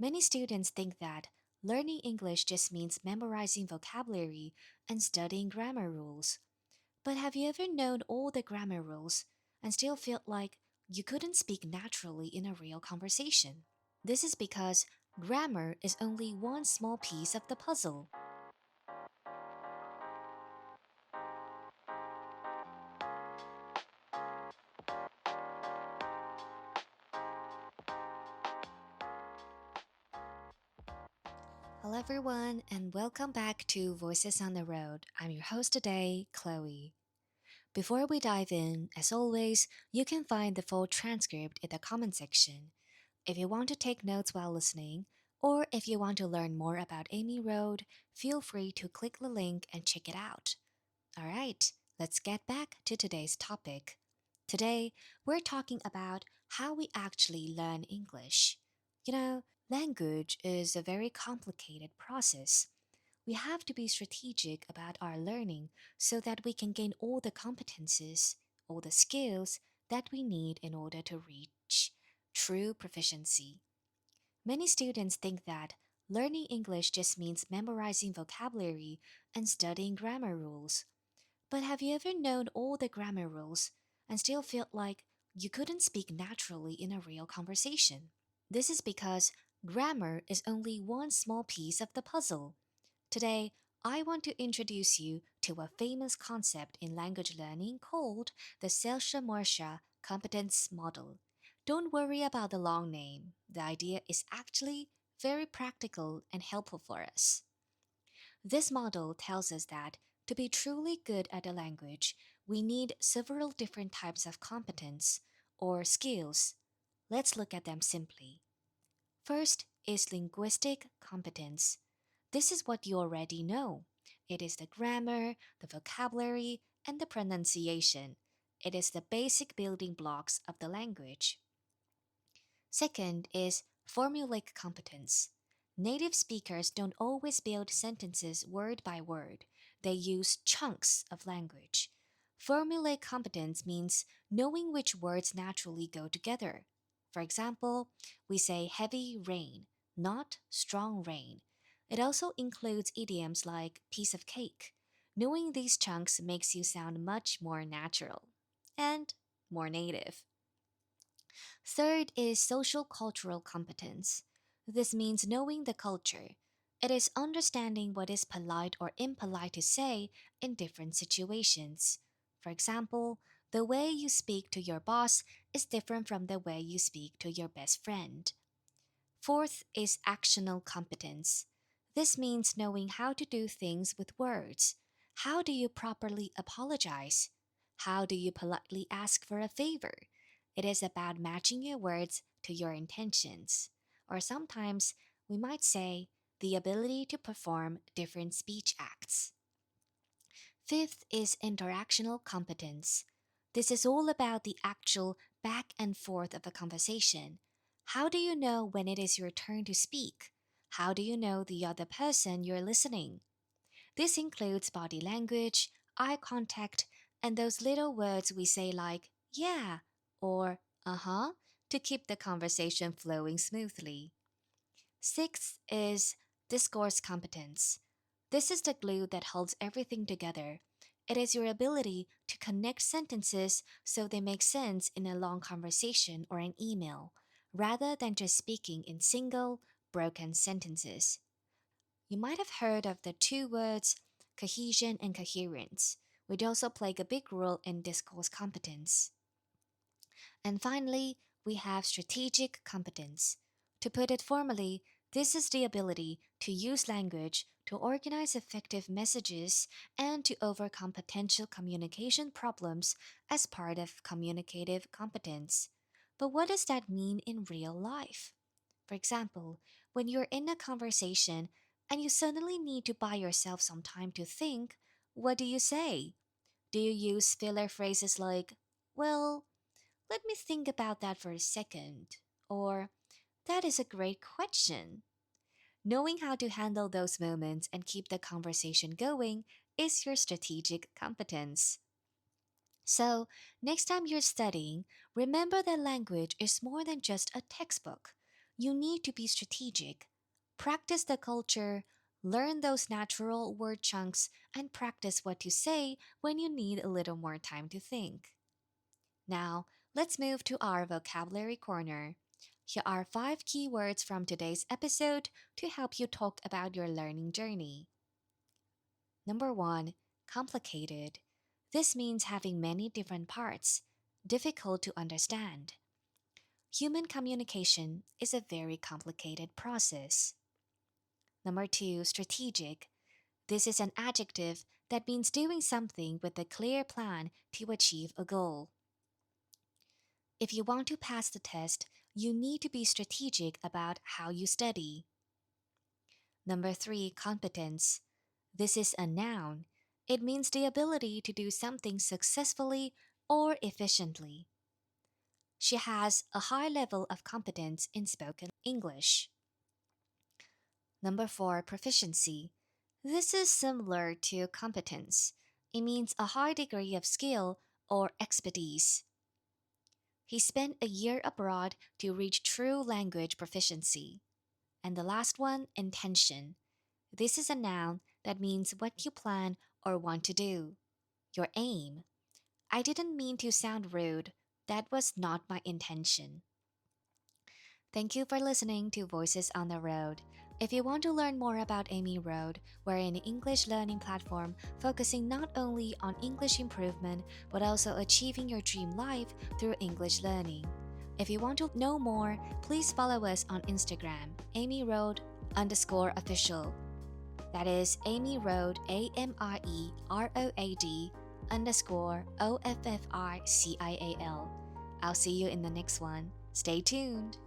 Many students think that learning English just means memorizing vocabulary and studying grammar rules. But have you ever known all the grammar rules and still felt like you couldn't speak naturally in a real conversation? This is because grammar is only one small piece of the puzzle. Hello everyone and welcome back to Voices on the Road. I'm your host today, Chloe. Before we dive in, as always, you can find the full transcript in the comment section. If you want to take notes while listening, or if you want to learn more about Amie Road, feel free to click the link and check it out. Alright, let's get back to today's topic. Today, we're talking about how we actually learn English. Language is a very complicated process. We have to be strategic about our learning so that we can gain all the competences, all the skills that we need in order to reach true proficiency. Many students think that learning English just means memorizing vocabulary and studying grammar rules. But have you ever known all the grammar rules and still felt like you couldn't speak naturally in a real conversation? This is because grammar is only one small piece of the puzzle. Today, I want to introduce you to a famous concept in language learning called the Celce-Murcia competence model. Don't worry about the long name. The idea is actually very practical and helpful for us. This model tells us that to be truly good at a language, we need several different types of competence or skills. Let's look at them simply. First is linguistic competence. This is what you already know. It is the grammar, the vocabulary, and the pronunciation. It is the basic building blocks of the language. Second is formulaic competence. Native speakers don't always build sentences word by word. They use chunks of language. Formulaic competence means knowing which words naturally go together. For example, we say heavy rain, not strong rain. It also includes idioms like piece of cake. Knowing these chunks makes you sound much more natural and more native. Third is social cultural competence. This means knowing the culture. It is understanding what is polite or impolite to say in different situations. For example, the way you speak to your boss is different from the way you speak to your best friend. Fourth is actional competence. This means knowing how to do things with words. How do you properly apologize? How do you politely ask for a favor? It is about matching your words to your intentions. Or sometimes we might say the ability to perform different speech acts. Fifth is interactional competence. This is all about the actual back and forth of a conversation. How do you know when it is your turn to speak? How do you know the other person you're listening? This includes body language, eye contact, and those little words we say like, yeah, or uh-huh, to keep the conversation flowing smoothly. Sixth is discourse competence. This is the glue that holds everything together. It is your ability to connect sentences so they make sense in a long conversation or an email, rather than just speaking in single, broken sentences. You might have heard of the two words cohesion and coherence, which also play a big role in discourse competence. And finally, we have strategic competence. To put it formally, this is the ability to use language to organize effective messages and to overcome potential communication problems as part of communicative competence. But what does that mean in real life? For example, when you're in a conversation and you suddenly need to buy yourself some time to think, what do you say? Do you use filler phrases like, well, let me think about that for a second, or that is a great question? Knowing how to handle those moments and keep the conversation going is your strategic competence. So, next time you're studying, remember that language is more than just a textbook. you need to be strategic. Practice the culture, learn those natural word chunks, and practice what to say when you need a little more time to think. Now, let's move to our vocabulary corner. Here are 5 keywords from today's episode to help you talk about your learning journey. Number 1, complicated. This means having many different parts, difficult to understand. Human communication is a very complicated process. Number 2, strategic. This is an adjective that means doing something with a clear plan to achieve a goal. If you want to pass the test, you need to be strategic about how you study. Number 3, competence. This is a noun. It means the ability to do something successfully or efficiently. She has a high level of competence in spoken English. Number 4, proficiency. This is similar to competence. It means a high degree of skill or expertise. He spent a year abroad to reach true language proficiency. And the last one, intention. This is a noun that means what you plan or want to do. Your aim. I didn't mean to sound rude. That was not my intention. Thank you for listening to Voices on the Road. If you want to learn more about Amie Road, we're an English learning platform focusing not only on English improvement, but also achieving your dream life through English learning. If you want to know more, please follow us on Instagram, Amie Road _official. That is Amie Road, AMIEROAD _OFFICIAL. I'll see you in the next one. Stay tuned.